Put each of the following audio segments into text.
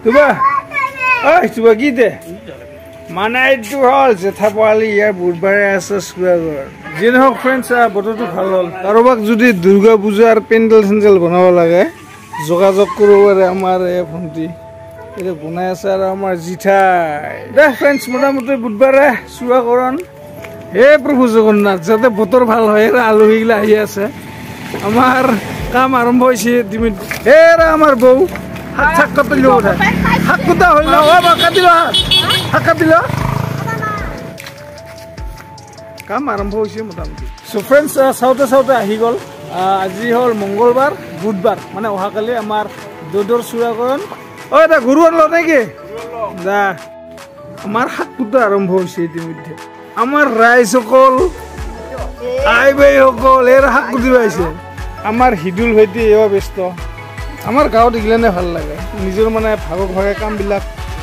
Tuba. Oh, tuba gide. Mana itu hal jetha pali ya budbare asa square. Jin hok friends boto tu bhalol. Karobak jodi Durga Pujar pendal sandal banaba lage. Jogajog korobare amar e phonti. Eta bunai ase ar amar jithai. Da friends motamoti budbare suwa koron. He Prabhu Jagannath jate botor bhal hoy ra aluhi gila ahi ase. Amar কাম আরম্ভ হইছে তুমি এরা আমার বউ হাত ছাক কত Leo ওঠে হাত কুতা হইল ও বাকা দিল হাত দিল কাম আরম্ভ হইছে মোটামুটি সো फ्रेंड्स সাউথে সাউথে আহি গল আজি হল মঙ্গলবার বুধবার মানে ওহাকালি আমার দদর সুরাকরণ ও এটা গুরুর ল নাকি দা আমার হাত কুতা আরম্ভ হইছে ইতিমধ্যে আমার রাইজ সকল আইবে সকল এর হাত কুতি পাইছে আমার হিদুল ভাইটি এও ব্যস্ত আমার গাঁৱত ইগলানে ভাল লাগে নিজৰ মানে ভাগক ভাগে কামবিলাক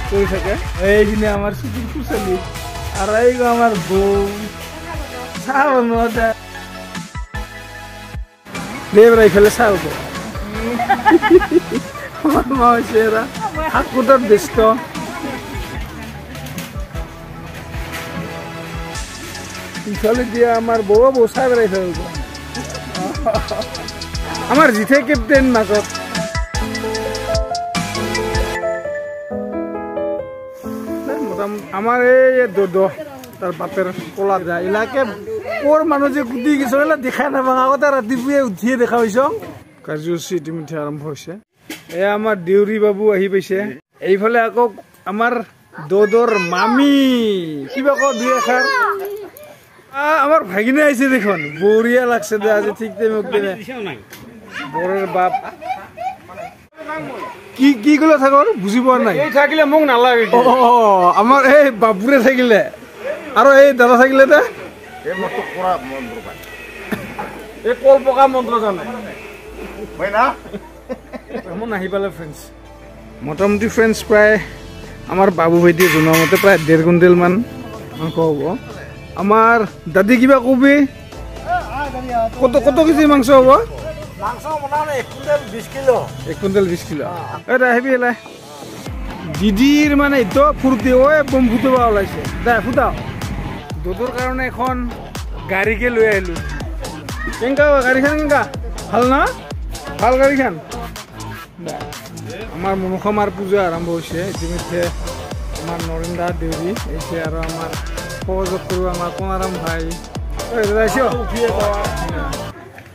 কৰি থাকে এইখিনি আমাৰ ছুটিৰ ফুচলি আৰু এইগো আমাৰ বৌ চাহ বনোৱা দেৱৰা ইফালে চাহ হ'ব আমাৰ মা হৈছে এৰা শাক কুটাত ব্যস্ত ইফালে দিয়া আমাৰ বৌ চাহ বেৰাই থৈ হ'ব আমার জিথে ক্যাপ্টেন মাজত আমার এই দদ তার বাপের কলা যায় এলাকে কোর মানুষ যে গুটি গেছে দেখা নাপাওঁ আগতে ৰাতিপুৱাই উঠিয়ে দেখা পাইছ কাৰ্যসূচী ইতিমধ্যে আৰম্ভ হৈছে এয়া আমাৰ দেউৰী বাবু আহি পাইছে এইফালে আকৌ আমাৰ দদৰ মামী কিবা ক দুই এষাৰ আমার ভাগিনে আইছে দেখুন বড়িয়া লাগছে দে আজি ঠিক টাইম ওকনে বড়ের বাপ কি কি গুলো থাকর বুঝি পার নাই এই থাকিলে মোক না লাগে ও আমার এই বাবুরে থাকিলে আর এই দাদা থাকিলে দে এই মত কোরা মন্ত্র পায় এই কল পকা মন্ত্র জানে ভাই না এমন নাহি পালে फ्रेंड्स মোটামুটি फ्रेंड्स প্রায় আমার বাবু ভাইটি জনোৱা মতে প্রায় 1.5 কুইন্টাল মান মাংস হ'ব আমার দাদি কিবা কবি কত কত কেজি মাংস হব মাংস মোটামুটি 1 কুইন্টাল 20 কিলো এটা হেভি এলা দিদির মানে তো ফুরতে ওই বম ফুটবা ওলাইছে দা ফুটাও দদর কারণে এখন গাড়িকে লৈ আইলো কেঙ্কা গাড়িখান কেঙ্কা ভাল না ভাল গাড়িখান আমার মনসমাৰ পূজা আৰম্ভ হৈছে ইতিমধ্যে আমাৰ নৰেন্দা দেউৰী এসে আৰ আমাৰ সহযোগ কৰবো আমাৰ কোনাৰাম ভাই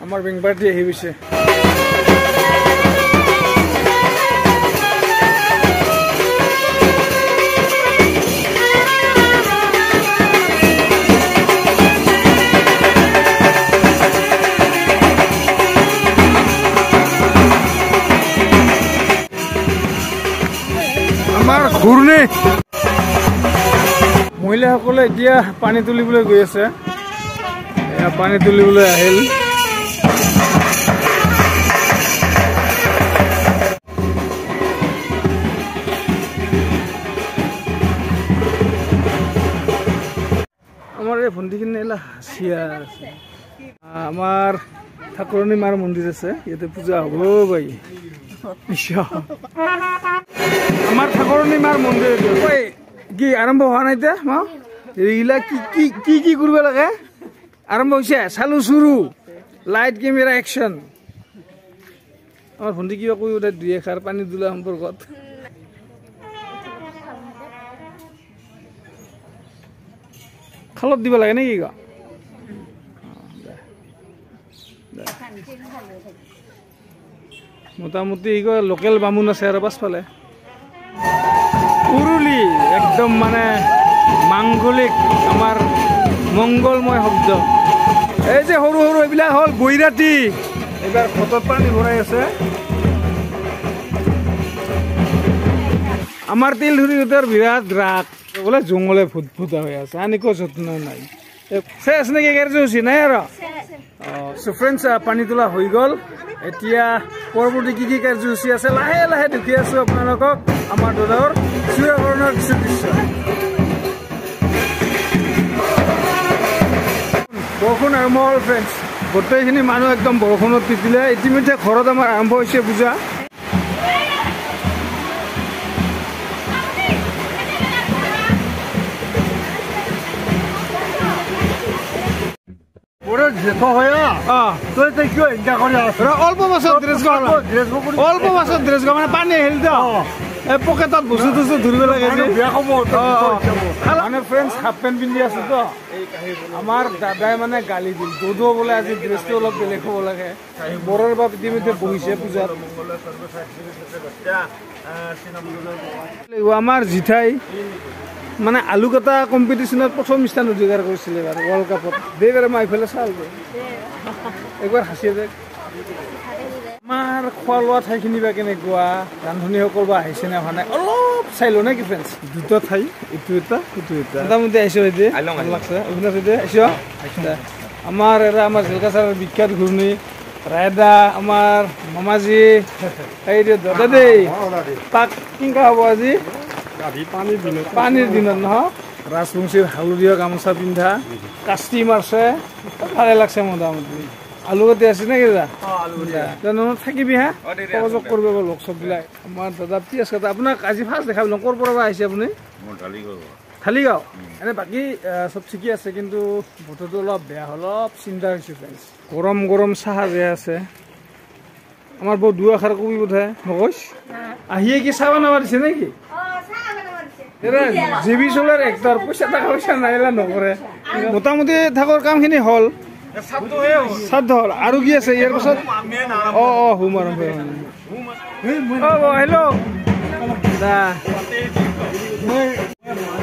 আমাৰ বেং পাৰ্টি আহি গৈছে আমাৰ ঘূৰ্ণি মহিলাসকলে এতিয়া পানী তুলিবলৈ গৈ আছে পানী তুলিবলৈ আহিল আমাৰ এই ভণ্টিখিনি এলা হাঁচিয়া আছে আমাৰ ঠাকুৰণী মাৰ মন্দিৰ আছে ইয়াতে পূজা হ'ব ভাই আমাৰ ঠাকুৰণী মাৰ মন্দিৰ কি আৰম্ভ হোৱা নাই এতিয়া মা এইগিলা কি কি কি কি কৰিব লাগে আৰম্ভ হৈছে চালু চুৰু লাইট কেমেৰা একশ্যন আমাৰ ভণ্টি কিবা কৈ উঠে দুই এষাৰ পানী তোলা সম্পৰ্কত খালত দিব লাগে নেকি ক মোটামুটি লোকেল বামুণ আছে আৰু পাছফালে উৰুলি একদম মানে মাংগলিক আমাৰ মংগলময় শব্দ এই যে সৰু সৰু এইবিলাক হ'ল বৈৰাতি এইবাৰ ঘটত পানী ভৰাই আছে আমাৰ তিলধুৰীহঁতৰ বিৰাট ৰাগ বোলে জংঘলে ফুটফুটা হৈ আছে আনিকো যত্ন নাই শেষ নেকি কাৰ্যসূচী নাই আৰু চ' ফ্ৰেণ্ডছ পানী তোলা হৈ গ'ল এতিয়া পৰৱৰ্তী কি কি কাৰ্যসূচী আছে লাহে লাহে দেখি আছো আপোনালোকক আমাৰ দদৰ চুৰাকৰণৰ কিছু দৃশ্য বৰষুণ আৰম্ভ হ'ল ফ্ৰেণ্ডছ গোটেইখিনি মানুহ একদম বৰষুণত তিতিলে ইতিমধ্যে ঘৰত আমাৰ আৰম্ভ হৈছে পূজা জেঠ হয় তই তই কিয় এনেকা কৰি আছ অল্প বছৰ ড্ৰেছ অল্প বছৰ ড্ৰেছ মানে পানী আহিল তো পকেটত বস্তু তস্তু ধৰিব লাগে বেয়া ক'ব মানে ফ্ৰেণ্ডছ হাফ পেণ্ট পিন্ধি আছো তো আমাৰ দাদাই মানে গালি দিল দুধো বোলে আজি ড্ৰেছটো অলপ বেলেগ হ'ব লাগে বৰৰ বা ইতিমধ্যে বহিছে পূজাত আমাৰ জিঠাই মানে আলু কটা কম্পিটিশ্যনত প্ৰথম স্থান অধিকাৰ কৰিছিলে বাৰু ৱৰ্ল্ড কাপত দেইবাৰে মই এইফালে চাল একবাৰ হাঁচিয়ে যায় আমাৰ খোৱা লোৱা ঠাইখিনি বা কেনেকুৱা ৰান্ধনীসকল বা আহিছে নে অহা নাই অলপ চাই লওঁ নে কি ফ্ৰেণ্ডছ দুটা ঠাই এইটো এটা সেইটো এটা মোটামুটি আহিছোঁ এতিয়া লাগছে অভিনাশ এতিয়া আহিছ আমাৰ এটা আমাৰ জেলকাছাৰৰ বিখ্যাত ঘূৰ্ণি ৰায়দা আমাৰ মামাজী এইটো দাদা দেই তাক কেনেকুৱা হ'ব আজি পানীৰ দিনত নহয় ৰাজবংশীৰ হালধীয়া গামোচা পিন্ধা কাষ্টি মাৰছে ভালে লাগছে মোটামুটি আলু কাটি আছে নেকি দাদা থাকিবি হা সহযোগ কৰিব লগ চববিলাক আমাৰ দাদা পিঁয়াজ কাটা আপোনাক আজি ফাৰ্ষ্ট দেখা পালোঁ ক'ৰ পৰা আহিছে আপুনি ঠালিগাঁও এনে বাকী চব ঠিকে আছে কিন্তু বতৰটো অলপ বেয়া অলপ চিন্তা হৈছে ফ্ৰেণ্ডছ গৰম গৰম চাহ যে আছে আমাৰ বহুত দুআষাৰ কবি বোধে নকৈছ আহিয়ে কি চাহ বনাব দিছে নেকি জিবি চলাৰ এক্টৰ পইচা টকা পইচা নাহিলে নকৰে মোটামুটি থাকৰ কামখিনি হ'ল শ্ৰাদ্ধ হ'ল আৰু কি আছে ইয়াৰ পাছত হোম আৰম্ভ হেল্ল'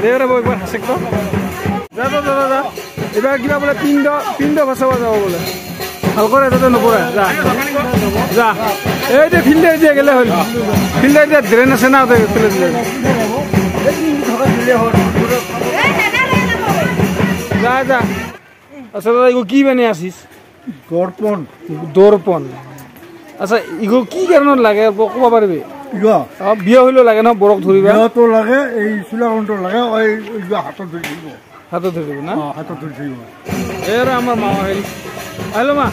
এইবাৰ হাঁচেক যা এইবাৰ কিবা বোলে পিণ্ড ভাচাব যাব বোলে ভালকৈ তাতে নপৰে যা যা এইটো ফিল্ডে এতিয়া গেলে হ'ল ফিল্ডে এতিয়া ড্ৰেইন আছে না ফিল্ডে দিলে যা যা আচ্ছা ইগো কি বানি আছিস দৰ্পণ আচ্ছা ইগো কি কাৰণত লাগে ক'ব পাৰিবি বিয়া হইলেও লাগে ন বৰক ধৰিবা লাগে এই চুলাকণ্ঠ লাগে হাতত ধৰিব না এৰ আমাৰ মা আহিল আহিলো মা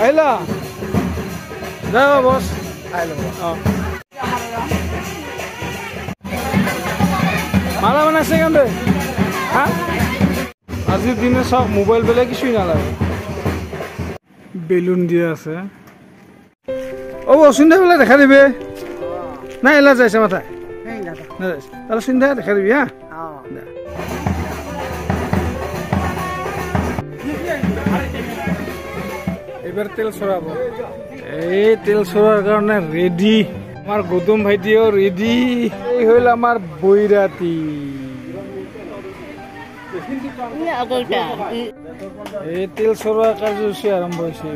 আহিলা যা বছ আহিলো মালা বনাইছে কেনে হা আজিৰ দিনে চব মোবাইল বেলেগ কিছুই নালাগে বেলুন দিয়া আছে চিন্তা বেলা দেখা দিবি নাই এলা যাইছে মাথা তাহলে চিন্তা দেখা দিবি হা এইবাৰ তেল চৰাব এই তেল চৰাৰ কাৰণে ৰেডি আমাৰ গৌতম ভাইটিও ৰেডি এই হল আমাৰ বৈৰাতি এই তেল চৰোৱা কাৰ্যসূচী আৰম্ভ হৈছে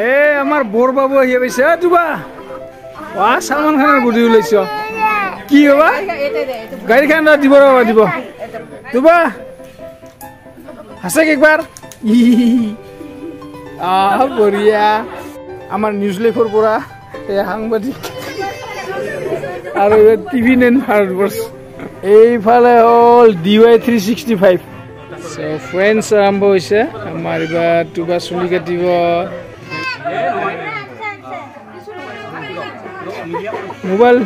এই আমাৰ বৰ বাবু আহি পাইছে তুবা চালমান খানৰ বুদ্ধি ওলাইছ কি হবা গাড়ীখন দিব দিব তুবা আছে একবাৰ বঢ়িয়া আমাৰ নিউজ লাইভৰ পৰা এই সাংবাদিক আৰু TV9 ভাৰতবৰ্ষ এইফালে হ'ল DY 365 ফ্ৰেণ্ডছ আৰম্ভ হৈছে আমাৰ এইবাৰ তুবা চুলি কাটিব মোবাইল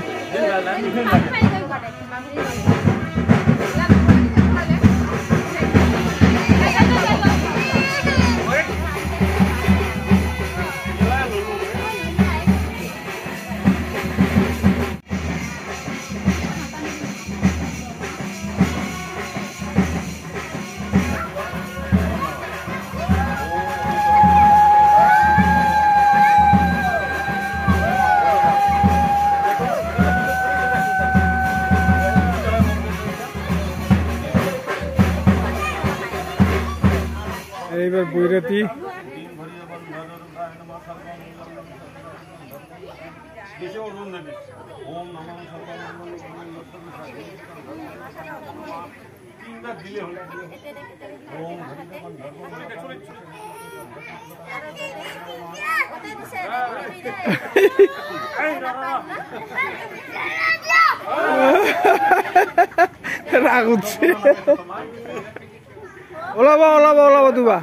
এইবাৰ বৈৰাতি রাগ উঠছে ওলাবা ওলাবা ওলাবা তুবা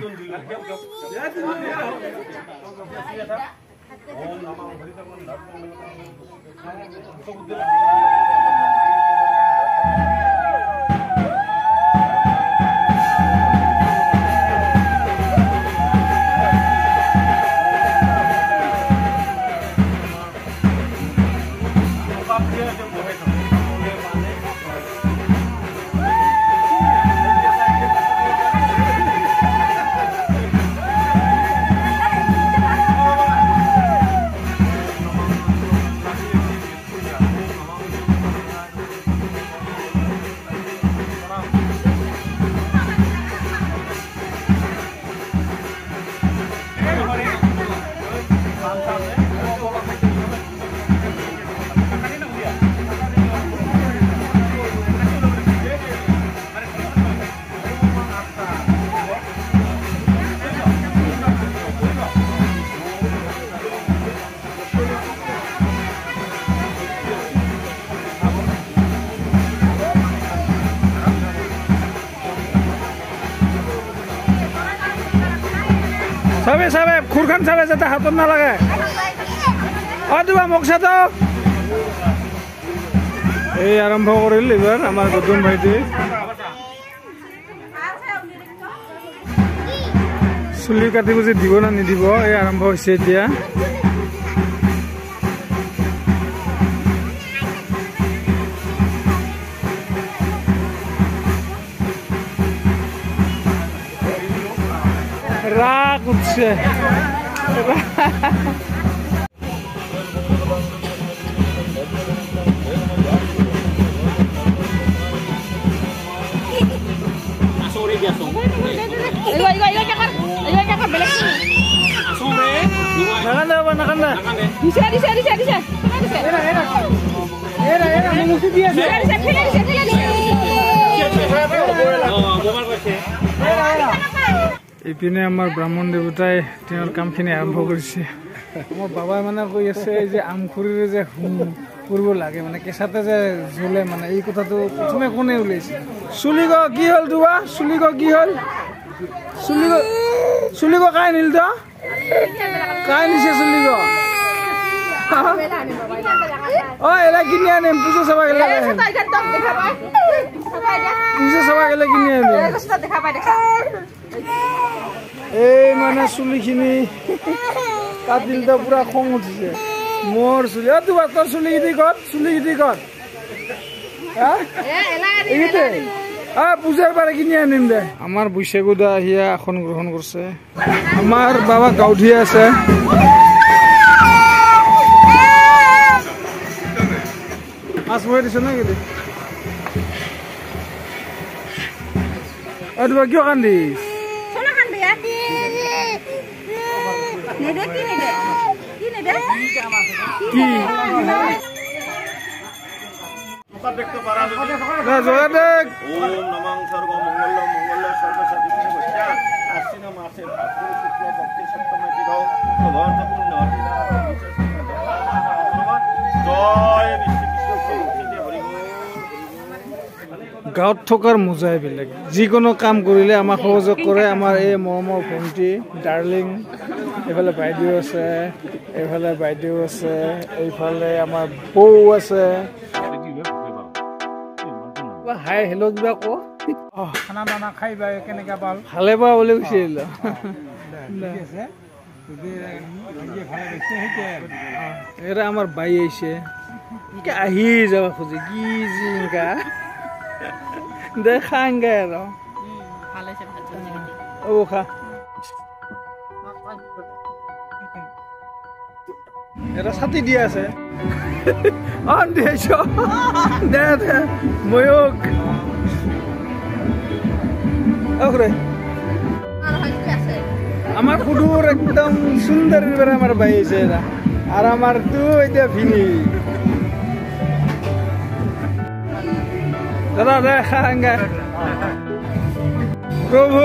Sabe, sabe, kurkan sabe jata haton na lage. Aduh, moksa to. Arambho koril ebar amar Godum bhaiti. Suli katibo je dibo na nidibo arambho hoise etia. Rak utse. Asore dia song. Ayo cakar belak. Asore. Nakanda. Bisa. Era mengusir dia. Bisa. Oh, mobile koise. ইপিনে আমাৰ ব্ৰাহ্মণ দেৱতাই তেওঁৰ কামখিনি আৰম্ভ কৰিছে মোৰ বাবাই মানে কৈ আছে যে আমখুৰিৰে যে হুম কৰিব লাগে মানে কেঁচাতে যে জ্বলে মানে এই কথাটো প্ৰথমে কোনে ওলাইছে চুলিগ কি হ'ল দুবা চুলিগ কি হ'ল চুলিগ কাই নিল তো কাই নিছে চুলিগ ও এলা কিনি আনিম পুজো চাবা গেলে পুজো চাবা গেলে কিনি আনিম এই মানে চুলিখিনি কাটিল তো পুরা খং উঠিছে মোর চুলি তোমার তোর চুলিগিটি কর পূজার বারে কিনে আনিম দে আমার বৈশাগুদা আহিয়া আসন গ্রহণ করছে আমার বাবা গাউঠিয়া আছে মাছ বহে দিছ না কি তোমার কিয় কান্দিস গাঁৱত থকাৰ মজাই বেলেগ যিকোনো কাম কৰিলে আমাক সহযোগ কৰে আমাৰ এই মৰমৰ ভণ্টি ডাৰ্লিং এইফালে বাইদেউ আছে এইফালে আমাৰ বৌ আছে হাই হেল্ল' কিবা ক খানা দানা খাই বা কেনেকা পাল ভালে পা বুলি কৈছিল এৰা আমাৰ বাই আহিছে আহি যাব খোজে কি জিংকা দেখাঙ্গে আৰু খা এটা ছাতি দিয়া আছে দে ময়ূক আমার কুডুর একদম সুন্দর আমার বাই আছে এরা আর আমার তো এটা ভিনি দাদা দেখাঙ্গে প্রভু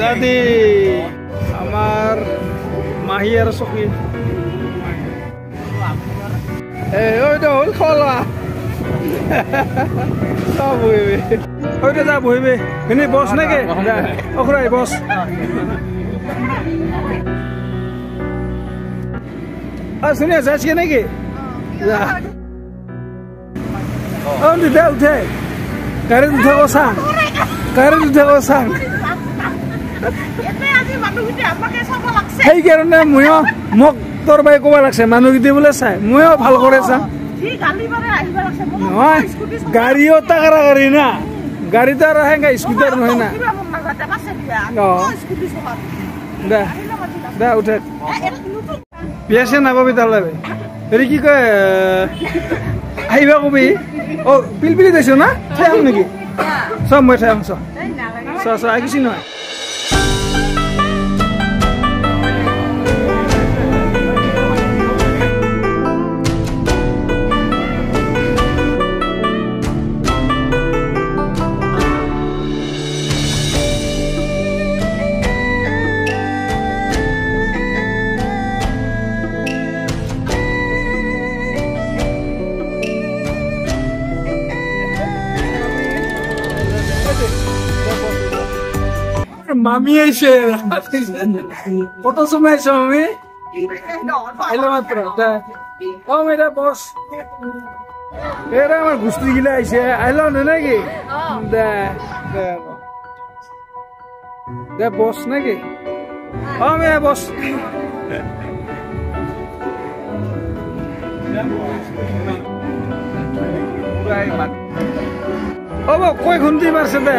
দাদি আমার মাহি আর সখী ওইটা হল খোলা সব বহিবে ওইটা যা বহিবে এনে বস নাকি ওখরাই বস শুনে যাচ্ছি নাকি উঠে গাড়ীত উঠে চাং সেইকাৰণে ময়ো মোক তোৰ বাই ক'ব লাগছে মানুহকেইটা বোলে চাই ময়ো ভাল কৰে চাওঁ নহয় গাড়ীও টাকাৰা গাড়ী না গাড়ীটো আৰু হেংগা স্কুটাৰ নহয় না দে দে উঠে বিয়াছে নাপাবি তালৈ হেৰি কি কয় আহিবা কবি অ' পিলপিলি গৈছ না চাই আহোঁ নেকি চব মই চাই আহোঁ চ আহিছি নহয় Mami aise foto sumai aise mami hello matra oh mera boss era amar gusti gila aise hello naki the boss naki oh mera boss oh bo koi gunti marse de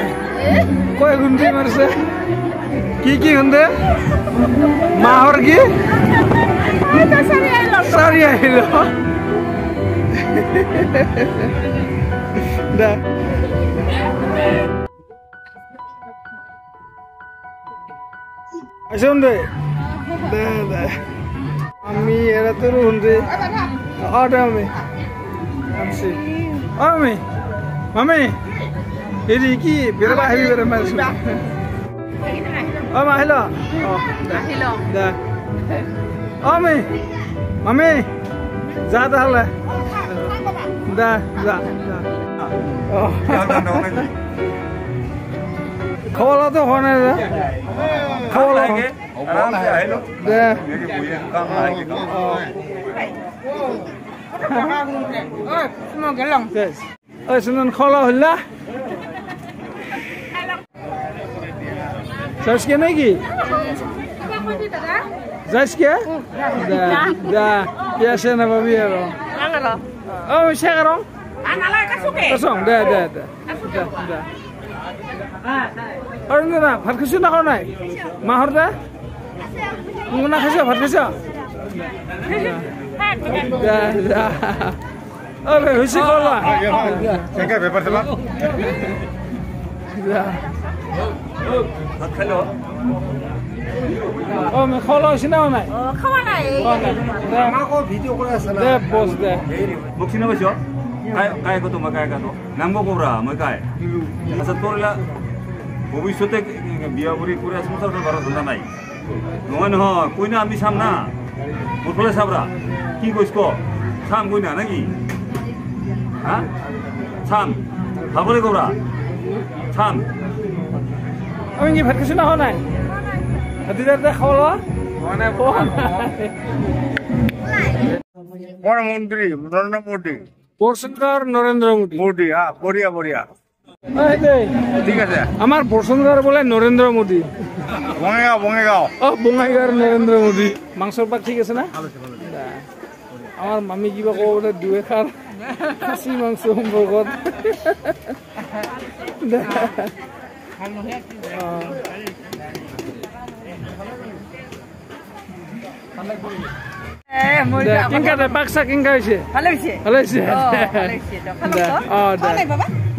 koi gunti marse কি হন্দে মাহর কি সারি আইলো দা আসুন রে আমি এরা তো হন্দে আটা আমি আসি আমি মামি এরি কি বেরবা হেবি বেরে মারছ Oh, hello. Oh, hello. Da. Oh, mami. Zada hala. Da. Oh. Khawala to hone da. Khawala. Hello. Da. Oh, sunon gelong. Yes. Oh, sunon khawala holla. Zaski nagi? Zaski? Da. Biasa na babi ero. Angaro. Oh, shagaro. Anala kasuke. Kasong, da. Arun na, bhat khasu na konai. Mahor da? Nguna khasu, bhat khasu. Da. Oke, husi kola. Sengka paper tela. Da. Hello. Oh, me kholo sina নাই খাওয়া নাই আমাকো video করে আছে না দে বস দে বক্সিনা বসো কাই কত মাকাই কাটো নামগো কোরা মই কাই আচ্ছা তোরলা ভবিষ্যতে বিয়া বুড়ি করে সংসার করার ধন্দা নাই নহয় নহয় কইনা আমি সাম না মোটলে সাবরা কি কইছ কো সাম কইনা নাকি হ্যাঁ সাম ভাবরে কোরা সাম আমি কি ভাত খাইছ না হয় নাই হাতিদারতে খাওয়া মানে প্রধানমন্ত্রী নরেন্দ্র মোদী বসুন্ধরার নরেন্দ্র মোদী হ্যাঁ বড়িয়া বড়িয়া ঠিক আছে আমার বসুন্ধরার বলে নরেন্দ্র মোদী বঙ্গাইগাঁও বঙ্গাইগাঁওর নরেন্দ্র মোদী মাংসর পাক ঠিক আছে না আমার মামি কিবা কব বলে দুয়ে খার খাসি মাংস সম্পর্কত কিংকা দে পাকসা কিংকা হইছে ভালে হইছে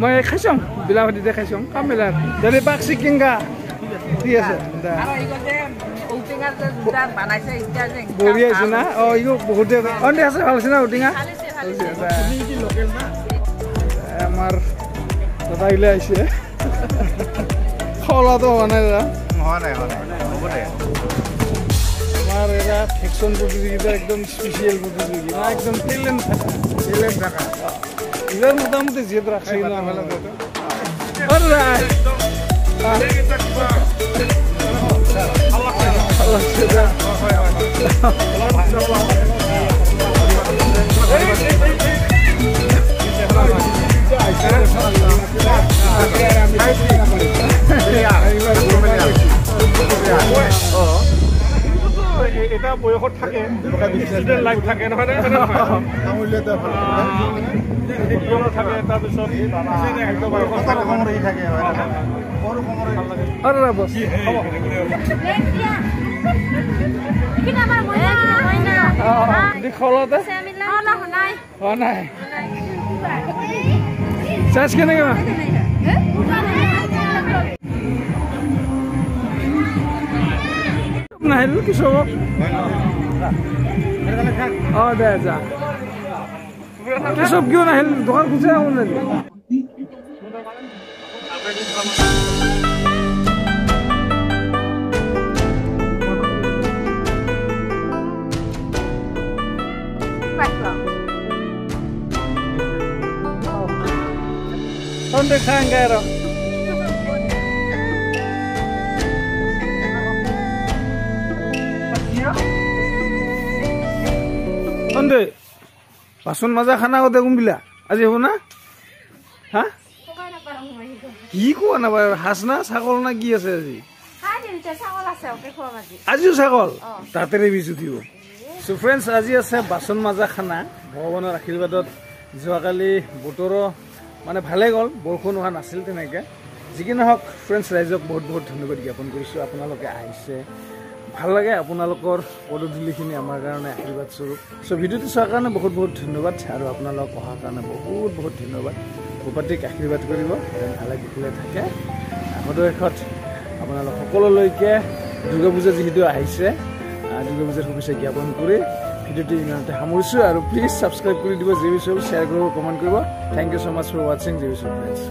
মই খাইছং বিলাহী দে খাইছং কামেলার দলে পাকসি কিংকা ঠিক আছে আৰু ইগো যে ঔটিঙা যে দুটা বানাইছে ইটা যে বঢ়িয়া আছে না ইগো বহুত অন্তে আছে ভাল আছে না ঔটিঙা কি লোকেল না আমার দাদা ইলে আইছে খলা তো নাই হ'ব দে আমার এরা ফিকশন প্রতিযোগিতা একদম স্পেশাল প্রতিযোগিতা না একদম ট্যালেন্ট থাকা এর মোটামুটি জেদ রাখছি না ভালো কথা এটা বয়স বয়সত থাকে ষ্টুডেণ্ট লাইফ থাকে নহয় নে থাকে তাৰপিছত চাৰ্জ কেনেকৈ নাহিল কি চব দে যা কি চব কিয় নাহিল দোকান খুচে আহোঁ নেকি ¿Dónde están, Garo? ¿Dónde? Pasun maza khana ko de gumbila. Aje ho na? Ha? Ki ko na ba hasna sagol na ki ase aji? Ha dinta sagol ase oke khwa baji. Aji sagol. Tatere bisu dibo. So friends aji ase basun maza khana. Bhagwaনৰ আশীৰ্বাদত যোৱাকালি বতৰো মানে ভালে গ'ল বৰষুণ হোৱা নাছিল তেনেকৈ যিকি নহওক ফ্ৰেণ্ডছ ৰাইজক বহুত বহুত ধন্যবাদ জ্ঞাপন কৰিছোঁ আপোনালোকে আহিছে ভাল লাগে আপোনালোকৰ পদধূলিখিনি আমাৰ কাৰণে আশীৰ্বাদ স্বৰূপ চ' ভিডিঅ'টো চোৱাৰ কাৰণে বহুত বহুত ধন্যবাদ আৰু আপোনালোক অহাৰ কাৰণে বহুত বহুত ধন্যবাদ ভূপাতিক আশীৰ্বাদ কৰিব ভালে কুশলে থাকে আগদৈশত আপোনালোক সকলোলৈকে দুৰ্গা পূজা যিহেতু আহিছে দুৰ্গা পূজাৰ শুভেচ্ছা জ্ঞাপন কৰি ভিডিঅ'টো ইমানতে সামৰিছোঁ আৰু প্লিজ ছাবস্ক্ৰাইব কৰি দিব জেবিচল শ্বেয়াৰ কৰিব কমেণ্ট কৰিব thank you so' much for ৱাচিং জেবিচল ফ্ৰেণ্ডছ